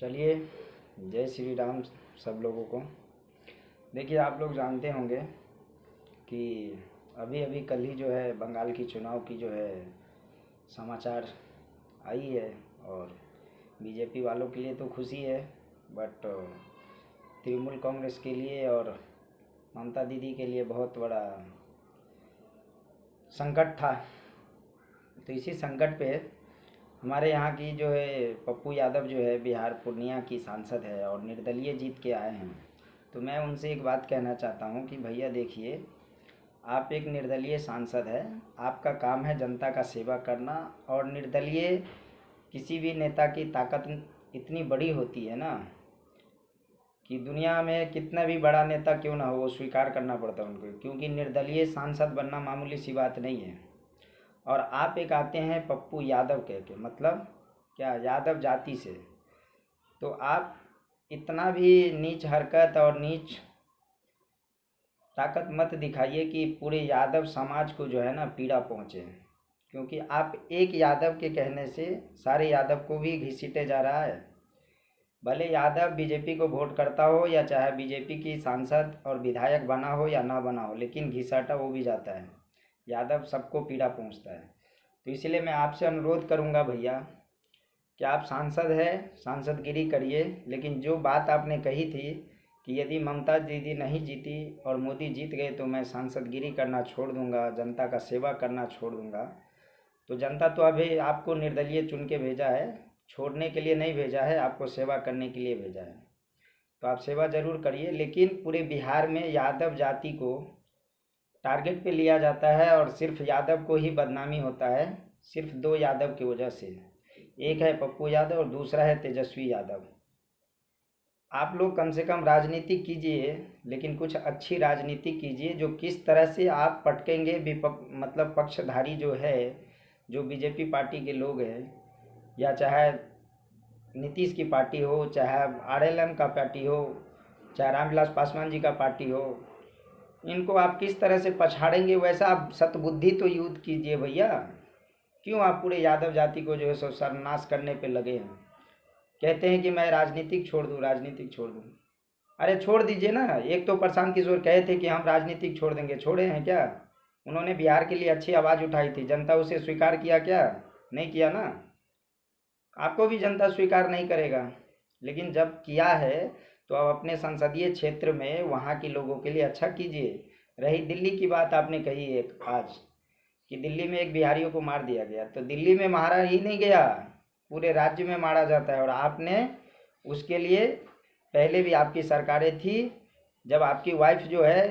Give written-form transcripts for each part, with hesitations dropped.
चलिए, जय श्री राम सब लोगों को। देखिए, आप लोग जानते होंगे कि अभी अभी कल ही जो है बंगाल की चुनाव की जो है समाचार आई है। और बीजेपी वालों के लिए तो खुशी है, बट तृणमूल कांग्रेस के लिए और ममता दीदी के लिए बहुत बड़ा संकट था। तो इसी संकट पे हमारे यहाँ की जो है पप्पू यादव जो है बिहार पूर्णिया की सांसद है और निर्दलीय जीत के आए हैं। तो मैं उनसे एक बात कहना चाहता हूँ कि भैया देखिए, आप एक निर्दलीय सांसद है, आपका काम है जनता का सेवा करना। और निर्दलीय किसी भी नेता की ताकत इतनी बड़ी होती है ना कि दुनिया में कितना भी बड़ा नेता क्यों ना हो वो स्वीकार करना पड़ता है उनको, क्योंकि निर्दलीय सांसद बनना मामूली सी बात नहीं है। और आप एक आते हैं पप्पू यादव कह के, मतलब क्या, यादव जाति से। तो आप इतना भी नीच हरकत और नीच ताकत मत दिखाइए कि पूरे यादव समाज को जो है ना पीड़ा पहुँचे, क्योंकि आप एक यादव के कहने से सारे यादव को भी घसीटे जा रहा है। भले यादव बीजेपी को वोट करता हो या चाहे बीजेपी की सांसद और विधायक बना हो या ना बना हो, लेकिन घिसाटा वो भी जाता है। यादव सबको पीड़ा पहुंचता है। तो इसलिए मैं आपसे अनुरोध करूंगा भैया कि आप सांसद है, सांसदगिरी करिए, लेकिन जो बात आपने कही थी कि यदि ममता दीदी नहीं जीती और मोदी जीत गए तो मैं सांसदगिरी करना छोड़ दूंगा, जनता का सेवा करना छोड़ दूंगा। तो जनता तो अभी आपको निर्दलीय चुन के भेजा है, छोड़ने के लिए नहीं भेजा है, आपको सेवा करने के लिए भेजा है। तो आप सेवा ज़रूर करिए, लेकिन पूरे बिहार में यादव जाति को टारगेट पे लिया जाता है और सिर्फ यादव को ही बदनामी होता है, सिर्फ दो यादव की वजह से। एक है पप्पू यादव और दूसरा है तेजस्वी यादव। आप लोग कम से कम राजनीति कीजिए, लेकिन कुछ अच्छी राजनीति कीजिए जो किस तरह से आप पटकेंगे मतलब पक्षधारी जो है, जो बीजेपी पार्टी के लोग हैं, या चाहे नीतीश की पार्टी हो, चाहे आरएलएम का पार्टी हो, चाहे रामविलास पासवान जी का पार्टी हो, इनको आप किस तरह से पछाड़ेंगे वैसा आप सतबुद्धि तो यूज कीजिए भैया। क्यों आप पूरे यादव जाति को जो है सो सर्वनाश करने पे लगे हैं। कहते हैं कि मैं राजनीतिक छोड़ दूं, राजनीतिक छोड़ दूं। अरे छोड़ दीजिए ना। एक तो प्रशांत किशोर कहे थे कि हम राजनीतिक छोड़ देंगे, छोड़े हैं क्या? उन्होंने बिहार के लिए अच्छी आवाज़ उठाई थी, जनता उसे स्वीकार किया क्या? नहीं किया ना। आपको भी जनता स्वीकार नहीं करेगा, लेकिन जब किया है तो आप अपने संसदीय क्षेत्र में वहाँ के लोगों के लिए अच्छा कीजिए। रही दिल्ली की बात, आपने कही एक आज कि दिल्ली में एक बिहारियों को मार दिया गया, तो दिल्ली में मारा ही नहीं गया, पूरे राज्य में मारा जाता है। और आपने उसके लिए पहले भी आपकी सरकारें थी, जब आपकी वाइफ जो है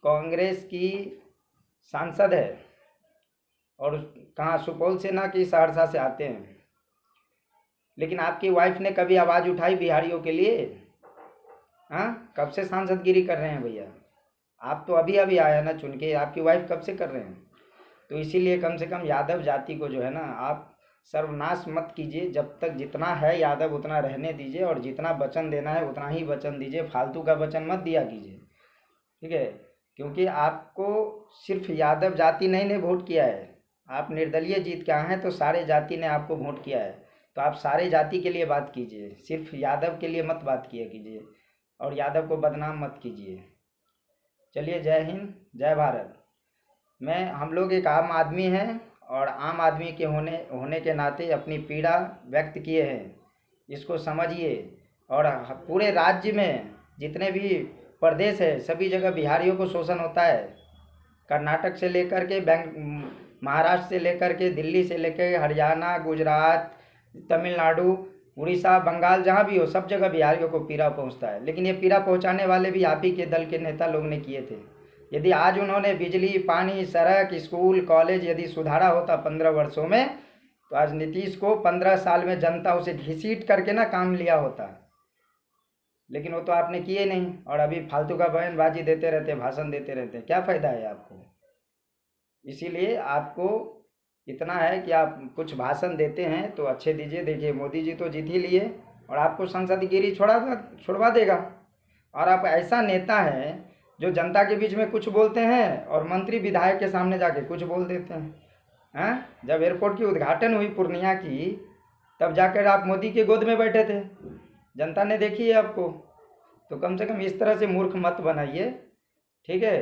कांग्रेस की सांसद है और कहाँ सुपौल से ना कि सहरसा से आते हैं, लेकिन आपकी वाइफ ने कभी आवाज़ उठाई बिहारियों के लिए? हाँ, कब से सांसदगिरी कर रहे हैं भैया? आप तो अभी अभी आया ना चुन के, आपकी वाइफ कब से कर रहे हैं? तो इसीलिए कम से कम यादव जाति को जो है ना आप सर्वनाश मत कीजिए। जब तक जितना है यादव उतना रहने दीजिए, और जितना वचन देना है उतना ही वचन दीजिए, फालतू का वचन मत दिया कीजिए, ठीक है? क्योंकि आपको सिर्फ यादव जाति नहीं ने वोट किया है, आप निर्दलीय जीत के आए हैं, तो सारे जाति ने आपको वोट किया है। तो आप सारे जाति के लिए बात कीजिए, सिर्फ यादव के लिए मत बात किया कीजिए, और यादव को बदनाम मत कीजिए। चलिए, जय हिंद, जय भारत। हम लोग एक आम आदमी हैं, और आम आदमी के होने के नाते अपनी पीड़ा व्यक्त किए हैं, इसको समझिए। और पूरे राज्य में जितने भी प्रदेश है सभी जगह बिहारियों को शोषण होता है। कर्नाटक से लेकर के महाराष्ट्र से लेकर के दिल्ली से लेकर के हरियाणा, गुजरात, तमिलनाडु, उड़ीसा, बंगाल, जहाँ भी हो सब जगह बिहारियों को पीड़ा पहुंचता है। लेकिन ये पीड़ा पहुंचाने वाले भी आप ही के दल के नेता लोग ने किए थे। यदि आज उन्होंने बिजली, पानी, सड़क, स्कूल, कॉलेज यदि सुधारा होता 15 वर्षों में, तो आज नीतीश को 15 साल में जनता उसे घसीट करके ना काम लिया होता। लेकिन वो तो आपने किए नहीं, और अभी फालतू का बयानबाजी देते रहते, भाषण देते रहते, क्या फ़ायदा है आपको? इसीलिए आपको इतना है कि आप कुछ भाषण देते हैं तो अच्छे दीजिए। देखिए, मोदी जी तो जीत ही लिए और आपको संसदगिरी छुड़वा देगा। और आप ऐसा नेता हैं जो जनता के बीच में कुछ बोलते हैं और मंत्री विधायक के सामने जाके कुछ बोल देते हैं। जब एयरपोर्ट की उद्घाटन हुई पूर्णिया की, तब जाकर आप मोदी के गोद में बैठे थे। जनता ने देखी है आपको। तो कम से कम इस तरह से मूर्ख मत बनाइए, ठीक है।